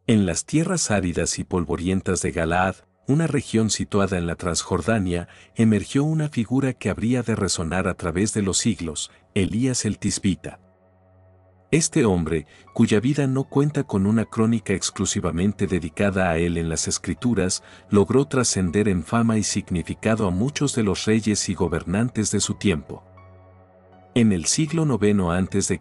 En las tierras áridas y polvorientas de Galaad, una región situada en la Transjordania, emergió una figura que habría de resonar a través de los siglos, Elías el Tisbita. Este hombre, cuya vida no cuenta con una crónica exclusivamente dedicada a él en las Escrituras, logró trascender en fama y significado a muchos de los reyes y gobernantes de su tiempo. En el siglo IX a.C.,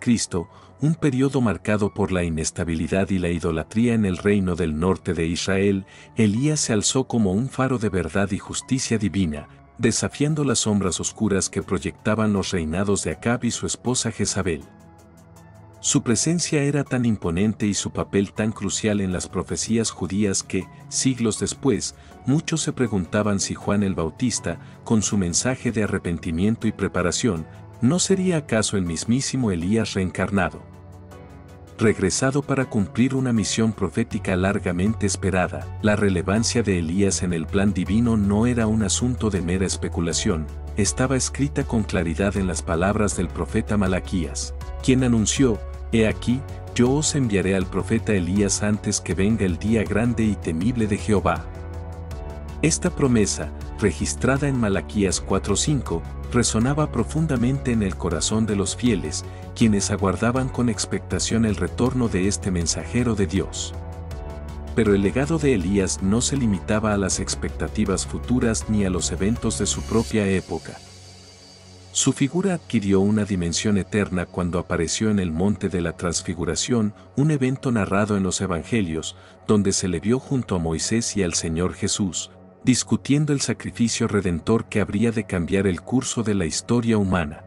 un periodo marcado por la inestabilidad y la idolatría en el reino del norte de Israel, Elías se alzó como un faro de verdad y justicia divina, desafiando las sombras oscuras que proyectaban los reinados de Acab y su esposa Jezabel. Su presencia era tan imponente y su papel tan crucial en las profecías judías que, siglos después, muchos se preguntaban si Juan el Bautista, con su mensaje de arrepentimiento y preparación, ¿no sería acaso el mismísimo Elías reencarnado? Regresado para cumplir una misión profética largamente esperada, la relevancia de Elías en el plan divino no era un asunto de mera especulación, estaba escrita con claridad en las palabras del profeta Malaquías, quien anunció: «He aquí, yo os enviaré al profeta Elías antes que venga el día grande y temible de Jehová». Esta promesa, registrada en Malaquías 4:5, resonaba profundamente en el corazón de los fieles, quienes aguardaban con expectación el retorno de este mensajero de Dios. Pero el legado de Elías no se limitaba a las expectativas futuras ni a los eventos de su propia época. Su figura adquirió una dimensión eterna cuando apareció en el Monte de la Transfiguración, un evento narrado en los Evangelios, donde se le vio junto a Moisés y al Señor Jesús, discutiendo el sacrificio redentor que habría de cambiar el curso de la historia humana.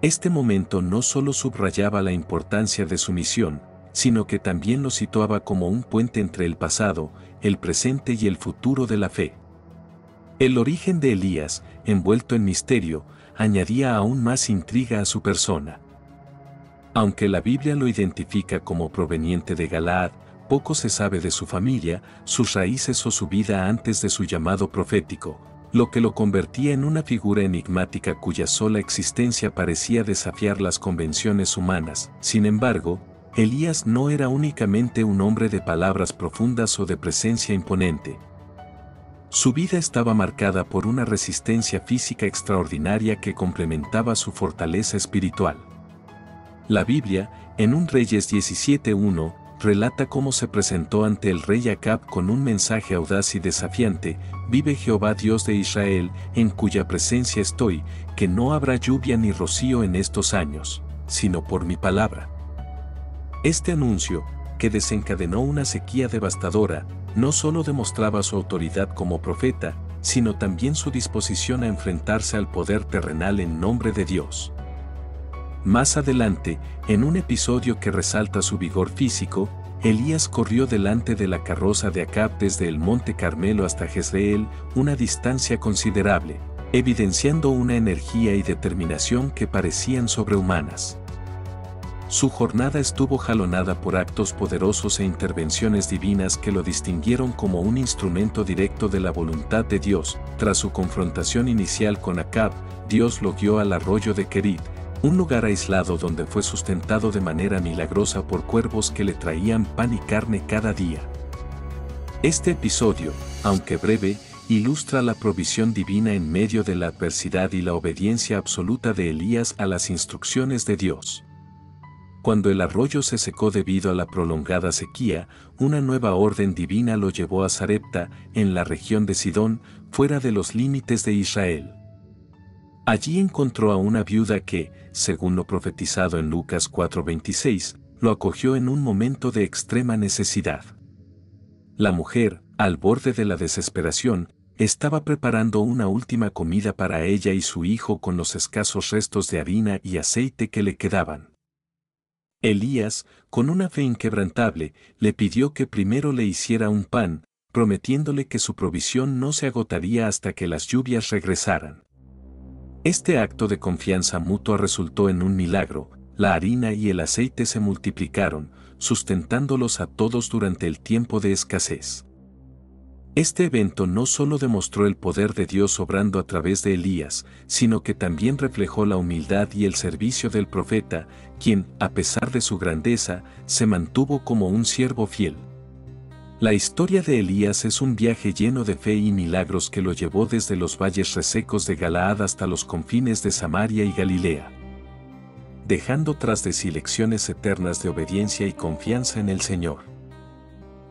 Este momento no solo subrayaba la importancia de su misión, sino que también lo situaba como un puente entre el pasado, el presente y el futuro de la fe. El origen de Elías, envuelto en misterio, añadía aún más intriga a su persona. Aunque la Biblia lo identifica como proveniente de Galaad, poco se sabe de su familia, sus raíces o su vida antes de su llamado profético, lo que lo convertía en una figura enigmática cuya sola existencia parecía desafiar las convenciones humanas. Sin embargo, Elías no era únicamente un hombre de palabras profundas o de presencia imponente. Su vida estaba marcada por una resistencia física extraordinaria que complementaba su fortaleza espiritual. La Biblia, en 1 Reyes 17:1, relata cómo se presentó ante el rey Acab con un mensaje audaz y desafiante: «Vive Jehová Dios de Israel, en cuya presencia estoy, que no habrá lluvia ni rocío en estos años, sino por mi palabra». Este anuncio, que desencadenó una sequía devastadora, no solo demostraba su autoridad como profeta, sino también su disposición a enfrentarse al poder terrenal en nombre de Dios. Más adelante, en un episodio que resalta su vigor físico, Elías corrió delante de la carroza de Acab desde el monte Carmelo hasta Jezreel, una distancia considerable, evidenciando una energía y determinación que parecían sobrehumanas. Su jornada estuvo jalonada por actos poderosos e intervenciones divinas que lo distinguieron como un instrumento directo de la voluntad de Dios. Tras su confrontación inicial con Acab, Dios lo guió al arroyo de Kerit, un lugar aislado donde fue sustentado de manera milagrosa por cuervos que le traían pan y carne cada día. Este episodio, aunque breve, ilustra la provisión divina en medio de la adversidad y la obediencia absoluta de Elías a las instrucciones de Dios. Cuando el arroyo se secó debido a la prolongada sequía, una nueva orden divina lo llevó a Sarepta, en la región de Sidón, fuera de los límites de Israel. Allí encontró a una viuda que, según lo profetizado en Lucas 4:26, lo acogió en un momento de extrema necesidad. La mujer, al borde de la desesperación, estaba preparando una última comida para ella y su hijo con los escasos restos de harina y aceite que le quedaban. Elías, con una fe inquebrantable, le pidió que primero le hiciera un pan, prometiéndole que su provisión no se agotaría hasta que las lluvias regresaran. Este acto de confianza mutua resultó en un milagro. La harina y el aceite se multiplicaron, sustentándolos a todos durante el tiempo de escasez. Este evento no solo demostró el poder de Dios obrando a través de Elías, sino que también reflejó la humildad y el servicio del profeta, quien, a pesar de su grandeza, se mantuvo como un siervo fiel. La historia de Elías es un viaje lleno de fe y milagros que lo llevó desde los valles resecos de Galaad hasta los confines de Samaria y Galilea, dejando tras de sí lecciones eternas de obediencia y confianza en el Señor.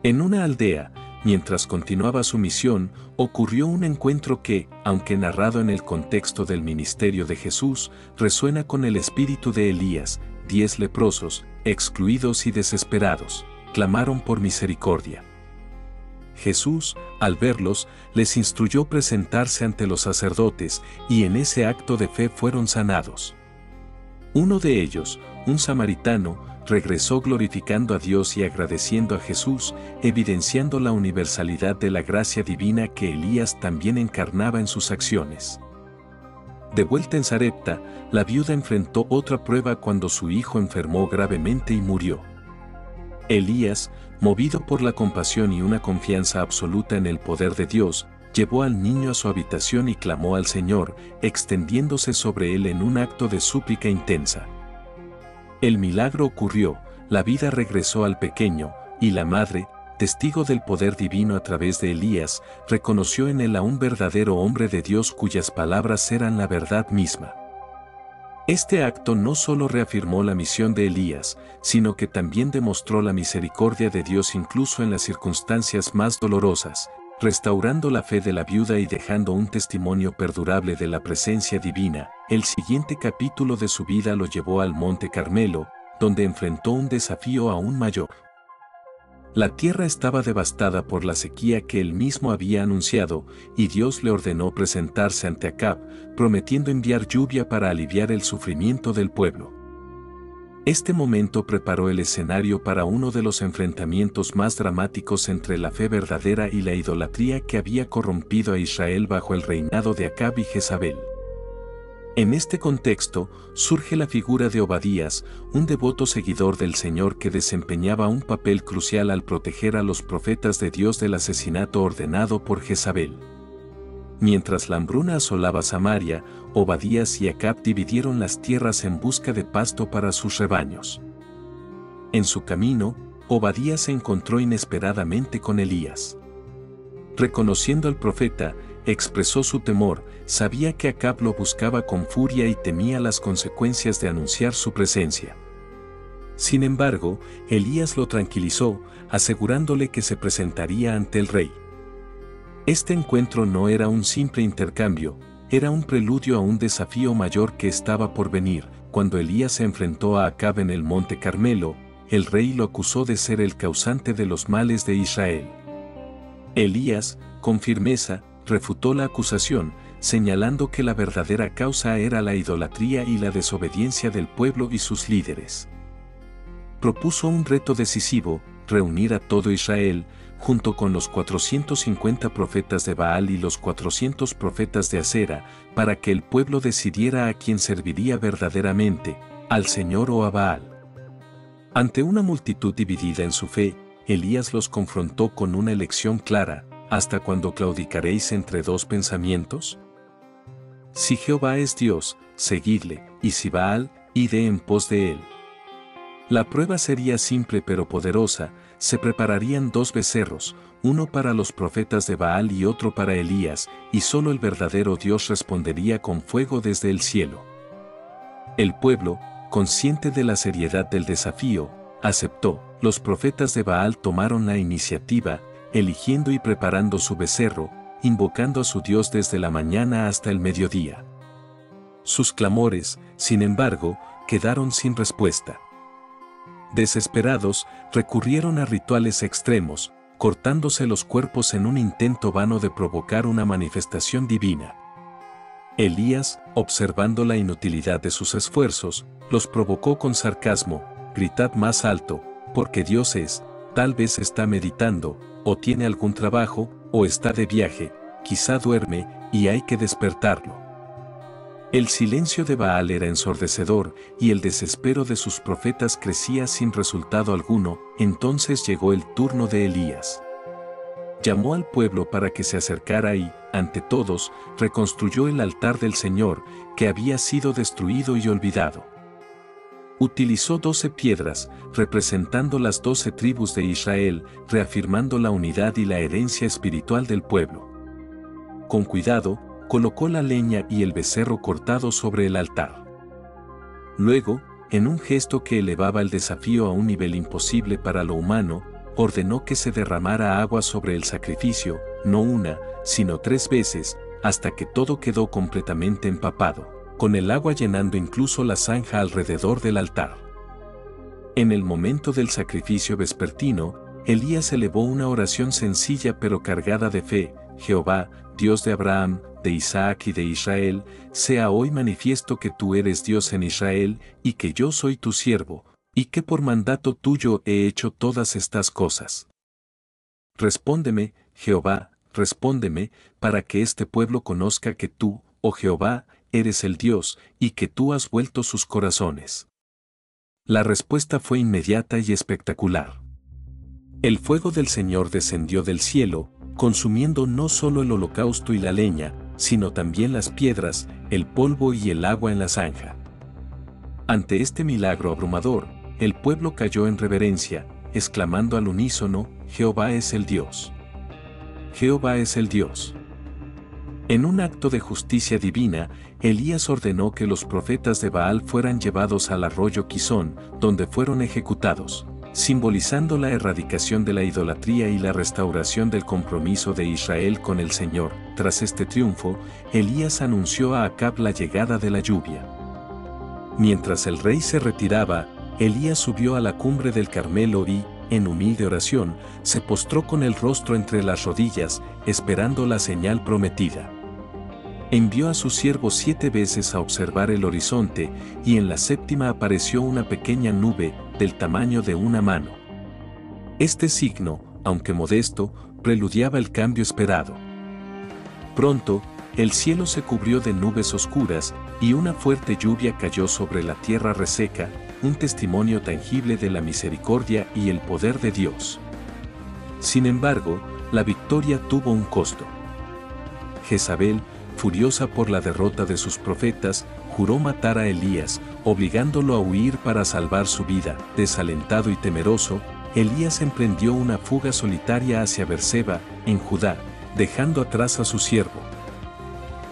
En una aldea, mientras continuaba su misión, ocurrió un encuentro que, aunque narrado en el contexto del ministerio de Jesús, resuena con el espíritu de Elías. 10 leprosos, excluidos y desesperados, clamaron por misericordia. Jesús, al verlos, les instruyó presentarse ante los sacerdotes, y en ese acto de fe fueron sanados. Uno de ellos, un samaritano, regresó glorificando a Dios y agradeciendo a Jesús, evidenciando la universalidad de la gracia divina que Elías también encarnaba en sus acciones. De vuelta en Sarepta, la viuda enfrentó otra prueba cuando su hijo enfermó gravemente y murió. Elías, movido por la compasión y una confianza absoluta en el poder de Dios, llevó al niño a su habitación y clamó al Señor, extendiéndose sobre él en un acto de súplica intensa. El milagro ocurrió, la vida regresó al pequeño, y la madre, testigo del poder divino a través de Elías, reconoció en él a un verdadero hombre de Dios cuyas palabras eran la verdad misma. Este acto no solo reafirmó la misión de Elías, sino que también demostró la misericordia de Dios incluso en las circunstancias más dolorosas, restaurando la fe de la viuda y dejando un testimonio perdurable de la presencia divina. El siguiente capítulo de su vida lo llevó al Monte Carmelo, donde enfrentó un desafío aún mayor. La tierra estaba devastada por la sequía que él mismo había anunciado, y Dios le ordenó presentarse ante Acab, prometiendo enviar lluvia para aliviar el sufrimiento del pueblo. Este momento preparó el escenario para uno de los enfrentamientos más dramáticos entre la fe verdadera y la idolatría que había corrompido a Israel bajo el reinado de Acab y Jezabel. En este contexto, surge la figura de Obadías, un devoto seguidor del Señor que desempeñaba un papel crucial al proteger a los profetas de Dios del asesinato ordenado por Jezabel. Mientras la hambruna asolaba Samaria, Obadías y Acab dividieron las tierras en busca de pasto para sus rebaños. En su camino, Obadías se encontró inesperadamente con Elías. Reconociendo al profeta, expresó su temor, sabía que Acab lo buscaba con furia y temía las consecuencias de anunciar su presencia. Sin embargo, Elías lo tranquilizó, asegurándole que se presentaría ante el rey. Este encuentro no era un simple intercambio, era un preludio a un desafío mayor que estaba por venir. Cuando Elías se enfrentó a Acab en el Monte Carmelo, el rey lo acusó de ser el causante de los males de Israel. Elías, con firmeza, refutó la acusación, señalando que la verdadera causa era la idolatría y la desobediencia del pueblo y sus líderes. Propuso un reto decisivo, reunir a todo Israel, junto con los 450 profetas de Baal y los 400 profetas de Asera, para que el pueblo decidiera a quién serviría verdaderamente, al Señor o a Baal. Ante una multitud dividida en su fe, Elías los confrontó con una elección clara: ¿hasta cuándo claudicaréis entre dos pensamientos? Si Jehová es Dios, seguidle, y si Baal, id en pos de él. La prueba sería simple pero poderosa. Se prepararían 2 becerros, uno para los profetas de Baal y otro para Elías, y solo el verdadero Dios respondería con fuego desde el cielo. El pueblo, consciente de la seriedad del desafío, aceptó. Los profetas de Baal tomaron la iniciativa, eligiendo y preparando su becerro, invocando a su Dios desde la mañana hasta el mediodía. Sus clamores, sin embargo, quedaron sin respuesta. Desesperados, recurrieron a rituales extremos, cortándose los cuerpos en un intento vano de provocar una manifestación divina. Elías, observando la inutilidad de sus esfuerzos, los provocó con sarcasmo: gritad más alto, porque Dios es, tal vez está meditando, o tiene algún trabajo, o está de viaje, quizá duerme, y hay que despertarlo. El silencio de Baal era ensordecedor, y el desespero de sus profetas crecía sin resultado alguno. Entonces llegó el turno de Elías. Llamó al pueblo para que se acercara y, ante todos, reconstruyó el altar del Señor, que había sido destruido y olvidado. Utilizó 12 piedras, representando las 12 tribus de Israel, reafirmando la unidad y la herencia espiritual del pueblo. Con cuidado, colocó la leña y el becerro cortado sobre el altar. Luego, en un gesto que elevaba el desafío a un nivel imposible para lo humano, ordenó que se derramara agua sobre el sacrificio, no una, sino 3 veces, hasta que todo quedó completamente empapado, con el agua llenando incluso la zanja alrededor del altar. En el momento del sacrificio vespertino, Elías elevó una oración sencilla pero cargada de fe: Jehová, Dios de Abraham, de Isaac y de Israel, sea hoy manifiesto que tú eres Dios en Israel, y que yo soy tu siervo, y que por mandato tuyo he hecho todas estas cosas. Respóndeme, Jehová, respóndeme, para que este pueblo conozca que tú, oh Jehová, eres el Dios, y que tú has vuelto sus corazones. La respuesta fue inmediata y espectacular. El fuego del Señor descendió del cielo, consumiendo no solo el holocausto y la leña, sino también las piedras, el polvo y el agua en la zanja. Ante este milagro abrumador, el pueblo cayó en reverencia, exclamando al unísono: Jehová es el Dios. Jehová es el Dios. En un acto de justicia divina, Elías ordenó que los profetas de Baal fueran llevados al arroyo Quizón, donde fueron ejecutados, simbolizando la erradicación de la idolatría y la restauración del compromiso de Israel con el Señor. Tras este triunfo, Elías anunció a Acab la llegada de la lluvia. Mientras el rey se retiraba, Elías subió a la cumbre del Carmelo y, en humilde oración, se postró con el rostro entre las rodillas, esperando la señal prometida. Envió a su siervo 7 veces a observar el horizonte, y en la 7ª apareció una pequeña nube, del tamaño de una mano. Este signo, aunque modesto, preludiaba el cambio esperado. Pronto, el cielo se cubrió de nubes oscuras, y una fuerte lluvia cayó sobre la tierra reseca, un testimonio tangible de la misericordia y el poder de Dios. Sin embargo, la victoria tuvo un costo. Jezabel, furiosa por la derrota de sus profetas, juró matar a Elías, obligándolo a huir para salvar su vida. Desalentado y temeroso, Elías emprendió una fuga solitaria hacia Berseba, en Judá, dejando atrás a su siervo.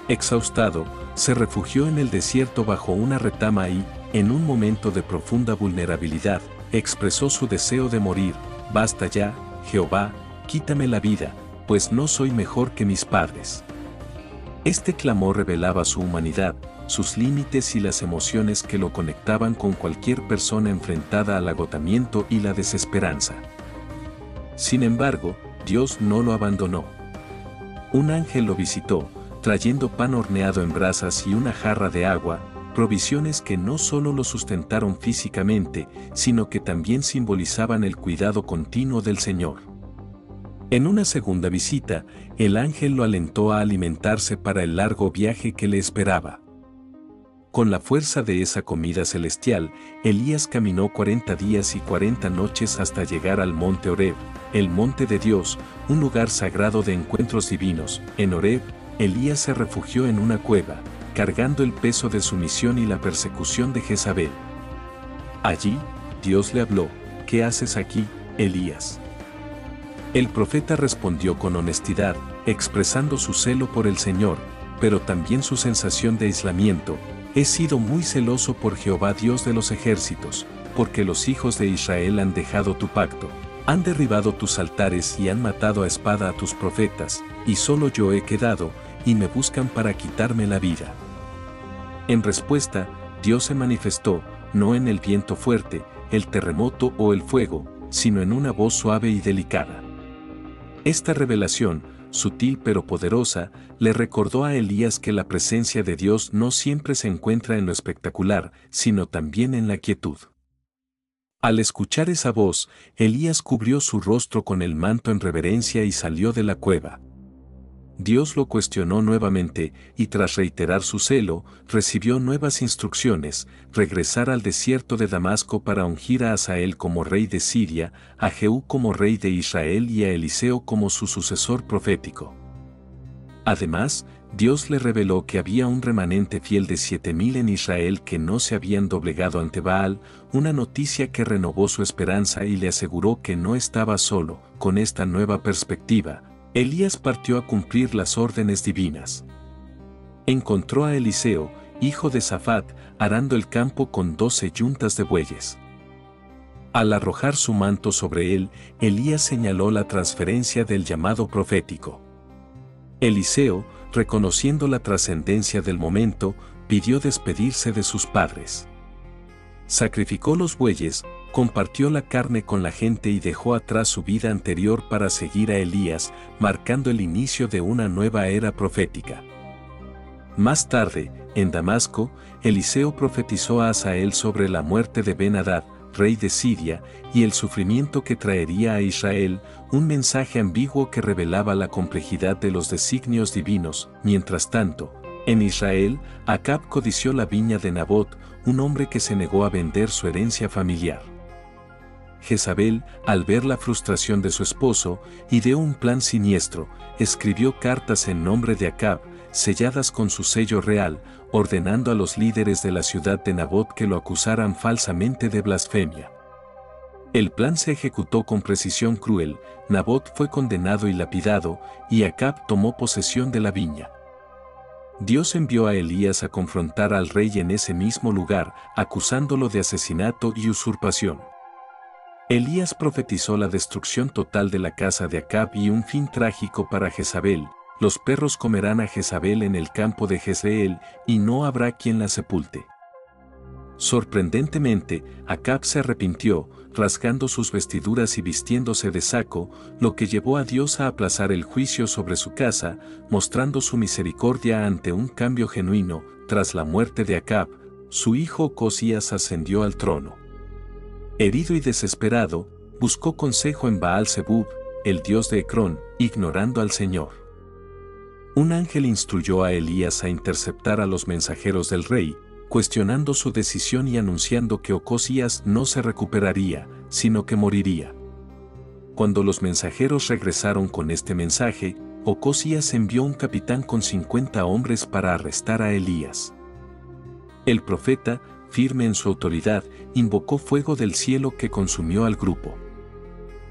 Exhaustado, se refugió en el desierto bajo una retama y, en un momento de profunda vulnerabilidad, expresó su deseo de morir: «Basta ya, Jehová, quítame la vida, pues no soy mejor que mis padres». Este clamor revelaba su humanidad, sus límites y las emociones que lo conectaban con cualquier persona enfrentada al agotamiento y la desesperanza. Sin embargo, Dios no lo abandonó. Un ángel lo visitó, trayendo pan horneado en brasas y una jarra de agua, provisiones que no solo lo sustentaron físicamente, sino que también simbolizaban el cuidado continuo del Señor. En una segunda visita, el ángel lo alentó a alimentarse para el largo viaje que le esperaba. Con la fuerza de esa comida celestial, Elías caminó 40 días y 40 noches hasta llegar al monte Horeb, el monte de Dios, un lugar sagrado de encuentros divinos. En Horeb, Elías se refugió en una cueva, cargando el peso de su misión y la persecución de Jezabel. Allí, Dios le habló: «¿Qué haces aquí, Elías?». El profeta respondió con honestidad, expresando su celo por el Señor, pero también su sensación de aislamiento: «He sido muy celoso por Jehová Dios de los ejércitos, porque los hijos de Israel han dejado tu pacto, han derribado tus altares y han matado a espada a tus profetas, y solo yo he quedado, y me buscan para quitarme la vida». En respuesta, Dios se manifestó, no en el viento fuerte, el terremoto o el fuego, sino en una voz suave y delicada. Esta revelación, sutil pero poderosa, le recordó a Elías que la presencia de Dios no siempre se encuentra en lo espectacular, sino también en la quietud. Al escuchar esa voz, Elías cubrió su rostro con el manto en reverencia y salió de la cueva. Dios lo cuestionó nuevamente, y tras reiterar su celo, recibió nuevas instrucciones: regresar al desierto de Damasco para ungir a Hazael como rey de Siria, a Jehú como rey de Israel y a Eliseo como su sucesor profético. Además, Dios le reveló que había un remanente fiel de 7.000 en Israel que no se habían doblegado ante Baal, una noticia que renovó su esperanza y le aseguró que no estaba solo. Con esta nueva perspectiva, Elías partió a cumplir las órdenes divinas. Encontró a Eliseo, hijo de Safat, arando el campo con 12 yuntas de bueyes. Al arrojar su manto sobre él, Elías señaló la transferencia del llamado profético. Eliseo, reconociendo la trascendencia del momento, pidió despedirse de sus padres. Sacrificó los bueyes, compartió la carne con la gente y dejó atrás su vida anterior para seguir a Elías, marcando el inicio de una nueva era profética. Más tarde, en Damasco, Eliseo profetizó a Hazael sobre la muerte de Ben-Hadad, rey de Siria, y el sufrimiento que traería a Israel, un mensaje ambiguo que revelaba la complejidad de los designios divinos. Mientras tanto, en Israel, Acab codició la viña de Nabot, un hombre que se negó a vender su herencia familiar. Jezabel, al ver la frustración de su esposo, ideó un plan siniestro, escribió cartas en nombre de Acab, selladas con su sello real, ordenando a los líderes de la ciudad de Nabot que lo acusaran falsamente de blasfemia. El plan se ejecutó con precisión cruel, Nabot fue condenado y lapidado, y Acab tomó posesión de la viña. Dios envió a Elías a confrontar al rey en ese mismo lugar, acusándolo de asesinato y usurpación. Elías profetizó la destrucción total de la casa de Acab y un fin trágico para Jezabel. Los perros comerán a Jezabel en el campo de Jezreel, y no habrá quien la sepulte. Sorprendentemente, Acab se arrepintió, rasgando sus vestiduras y vistiéndose de saco, lo que llevó a Dios a aplazar el juicio sobre su casa, mostrando su misericordia ante un cambio genuino. Tras la muerte de Acab, su hijo Ocosías ascendió al trono. Herido y desesperado, buscó consejo en Baal-Zebub, el dios de Ecrón, ignorando al Señor. Un ángel instruyó a Elías a interceptar a los mensajeros del rey, cuestionando su decisión y anunciando que Ocosías no se recuperaría, sino que moriría. Cuando los mensajeros regresaron con este mensaje, Ocosías envió un capitán con 50 hombres para arrestar a Elías. El profeta, firme en su autoridad, invocó fuego del cielo que consumió al grupo.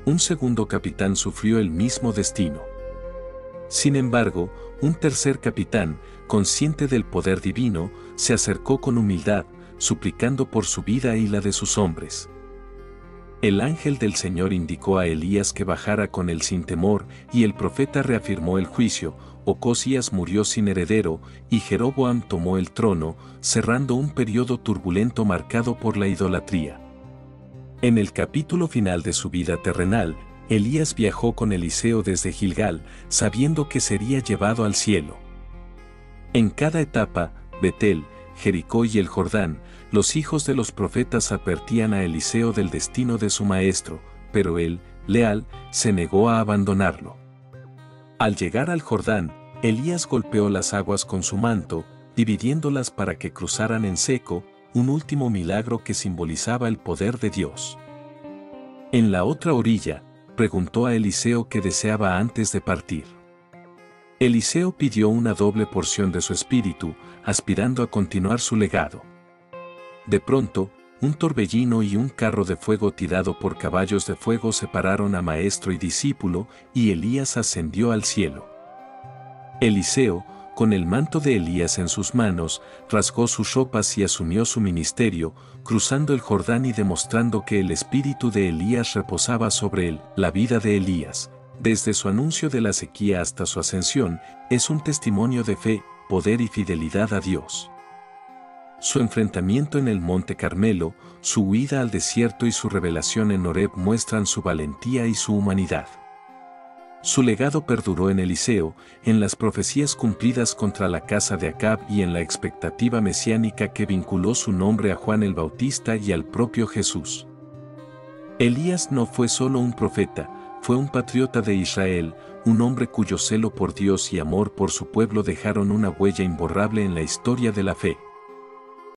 Un segundo capitán sufrió el mismo destino. Sin embargo, un tercer capitán, consciente del poder divino, se acercó con humildad, suplicando por su vida y la de sus hombres. El ángel del Señor indicó a Elías que bajara con él sin temor, y el profeta reafirmó el juicio. Ocosías murió sin heredero, y Jeroboam tomó el trono, cerrando un periodo turbulento marcado por la idolatría. En el capítulo final de su vida terrenal, Elías viajó con Eliseo desde Gilgal, sabiendo que sería llevado al cielo. En cada etapa, Betel, Jericó y el Jordán, los hijos de los profetas advertían a Eliseo del destino de su maestro, pero él, leal, se negó a abandonarlo. Al llegar al Jordán, Elías golpeó las aguas con su manto, dividiéndolas para que cruzaran en seco, un último milagro que simbolizaba el poder de Dios. En la otra orilla, preguntó a Eliseo qué deseaba antes de partir. Eliseo pidió una doble porción de su espíritu, aspirando a continuar su legado. De pronto, un torbellino y un carro de fuego tirado por caballos de fuego separaron a maestro y discípulo, y Elías ascendió al cielo. Eliseo, con el manto de Elías en sus manos, rasgó sus ropas y asumió su ministerio, cruzando el Jordán y demostrando que el espíritu de Elías reposaba sobre él. La vida de Elías, desde su anuncio de la sequía hasta su ascensión, es un testimonio de fe, poder y fidelidad a Dios. Su enfrentamiento en el Monte Carmelo, su huida al desierto y su revelación en Horeb muestran su valentía y su humanidad. Su legado perduró en Eliseo, en las profecías cumplidas contra la casa de Acab y en la expectativa mesiánica que vinculó su nombre a Juan el Bautista y al propio Jesús. Elías no fue solo un profeta, fue un patriota de Israel, un hombre cuyo celo por Dios y amor por su pueblo dejaron una huella imborrable en la historia de la fe.